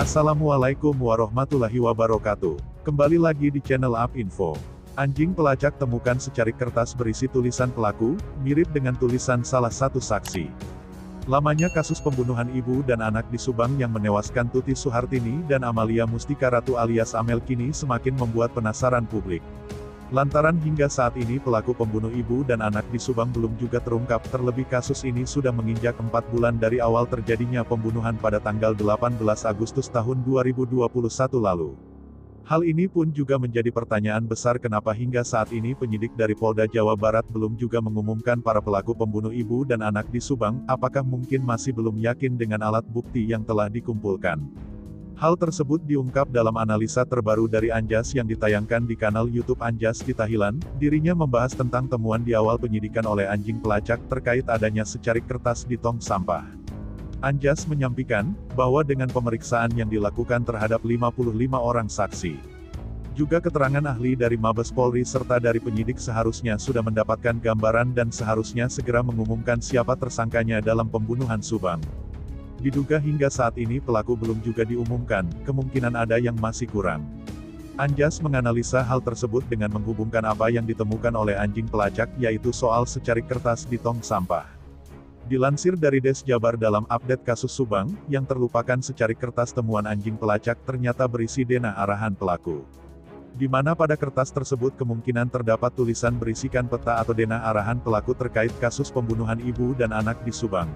Assalamualaikum warahmatullahi wabarakatuh. Kembali lagi di channel Up Info. Anjing pelacak temukan secarik kertas berisi tulisan pelaku, mirip dengan tulisan salah satu saksi. Lamanya kasus pembunuhan ibu dan anak di Subang yang menewaskan Tuti Suhartini dan Amalia Mustika Ratu alias Amel kini semakin membuat penasaran publik. Lantaran hingga saat ini pelaku pembunuh ibu dan anak di Subang belum juga terungkap, terlebih kasus ini sudah menginjak 4 bulan dari awal terjadinya pembunuhan pada tanggal 18 Agustus tahun 2021 lalu. Hal ini pun juga menjadi pertanyaan besar kenapa hingga saat ini penyidik dari Polda Jawa Barat belum juga mengumumkan para pelaku pembunuh ibu dan anak di Subang, apakah mungkin masih belum yakin dengan alat bukti yang telah dikumpulkan. Hal tersebut diungkap dalam analisa terbaru dari Anjas yang ditayangkan di kanal YouTube Anjas di Thailand. Dirinya membahas tentang temuan di awal penyidikan oleh anjing pelacak terkait adanya secarik kertas di tong sampah. Anjas menyampaikan bahwa dengan pemeriksaan yang dilakukan terhadap 55 orang saksi, juga keterangan ahli dari Mabes Polri serta dari penyidik seharusnya sudah mendapatkan gambaran dan seharusnya segera mengumumkan siapa tersangkanya dalam pembunuhan Subang. Diduga hingga saat ini pelaku belum juga diumumkan, kemungkinan ada yang masih kurang. Anjas menganalisa hal tersebut dengan menghubungkan apa yang ditemukan oleh anjing pelacak, yaitu soal secarik kertas di tong sampah. Dilansir dari Des Jabar dalam update kasus Subang, yang terlupakan secarik kertas temuan anjing pelacak ternyata berisi denah arahan pelaku. Di mana pada kertas tersebut kemungkinan terdapat tulisan berisikan peta atau denah arahan pelaku terkait kasus pembunuhan ibu dan anak di Subang.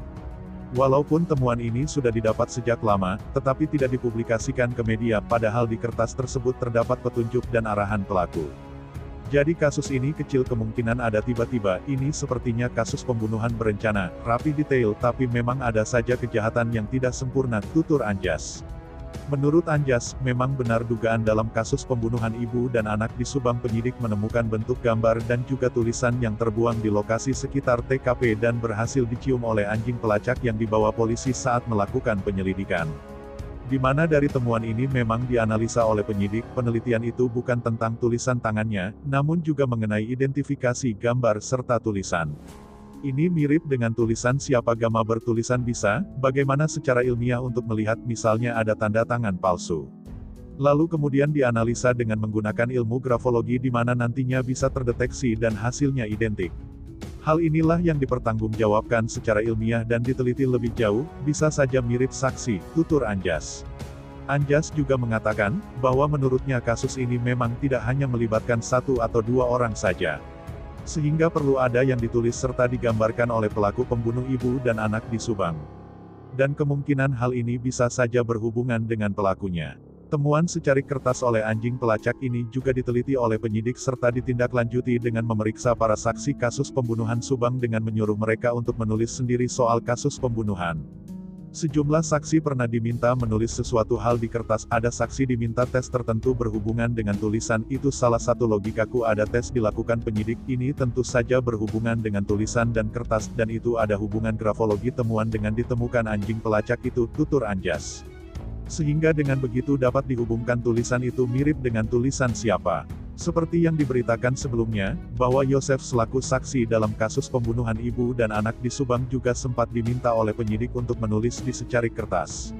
Walaupun temuan ini sudah didapat sejak lama, tetapi tidak dipublikasikan ke media, padahal di kertas tersebut terdapat petunjuk dan arahan pelaku. Jadi kasus ini kecil kemungkinan ada tiba-tiba, ini sepertinya kasus pembunuhan berencana, rapi detail tapi memang ada saja kejahatan yang tidak sempurna, tutur Anjas. Menurut Anjas, memang benar dugaan dalam kasus pembunuhan ibu dan anak di Subang penyidik menemukan bentuk gambar dan juga tulisan yang terbuang di lokasi sekitar TKP dan berhasil dicium oleh anjing pelacak yang dibawa polisi saat melakukan penyelidikan. Di mana dari temuan ini memang dianalisa oleh penyidik, penelitian itu bukan tentang tulisan tangannya, namun juga mengenai identifikasi gambar serta tulisan. Ini mirip dengan tulisan siapa gama bertulisan bisa, bagaimana secara ilmiah untuk melihat misalnya ada tanda tangan palsu. Lalu kemudian dianalisa dengan menggunakan ilmu grafologi di mana nantinya bisa terdeteksi dan hasilnya identik. Hal inilah yang dipertanggungjawabkan secara ilmiah dan diteliti lebih jauh, bisa saja mirip saksi, tutur Anjas. Anjas juga mengatakan, bahwa menurutnya kasus ini memang tidak hanya melibatkan 1 atau 2 orang saja. Sehingga perlu ada yang ditulis serta digambarkan oleh pelaku pembunuh ibu dan anak di Subang. Dan kemungkinan hal ini bisa saja berhubungan dengan pelakunya. Temuan secarik kertas oleh anjing pelacak ini juga diteliti oleh penyidik serta ditindaklanjuti dengan memeriksa para saksi kasus pembunuhan Subang dengan menyuruh mereka untuk menulis sendiri soal kasus pembunuhan. Sejumlah saksi pernah diminta menulis sesuatu hal di kertas, ada saksi diminta tes tertentu berhubungan dengan tulisan, itu salah satu logikaku ada tes dilakukan penyidik, ini tentu saja berhubungan dengan tulisan dan kertas, dan itu ada hubungan grafologi temuan dengan ditemukan anjing pelacak itu, tutur Anjas. Sehingga dengan begitu dapat dihubungkan tulisan itu mirip dengan tulisan siapa. Seperti yang diberitakan sebelumnya, bahwa Yosef selaku saksi dalam kasus pembunuhan ibu dan anak di Subang juga sempat diminta oleh penyidik untuk menulis di secarik kertas.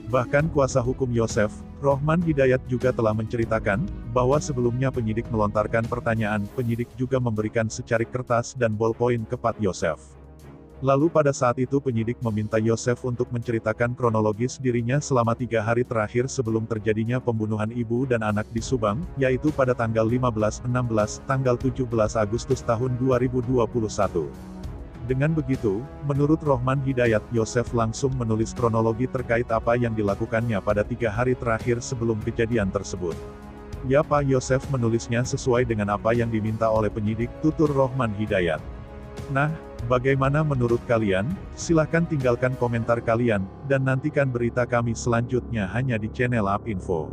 Bahkan kuasa hukum Yosef, Rohman Hidayat juga telah menceritakan, bahwa sebelumnya penyidik melontarkan pertanyaan, penyidik juga memberikan secarik kertas dan ballpoint kepada Yosef. Lalu pada saat itu penyidik meminta Yosef untuk menceritakan kronologis dirinya selama 3 hari terakhir sebelum terjadinya pembunuhan ibu dan anak di Subang, yaitu pada tanggal 15, 16, tanggal 17 Agustus tahun 2021. Dengan begitu, menurut Rohman Hidayat, Yosef langsung menulis kronologi terkait apa yang dilakukannya pada 3 hari terakhir sebelum kejadian tersebut. Ya Pak Yosef menulisnya sesuai dengan apa yang diminta oleh penyidik, tutur Rohman Hidayat. Nah, bagaimana menurut kalian? Silahkan tinggalkan komentar kalian, dan nantikan berita kami selanjutnya hanya di channel Up Info.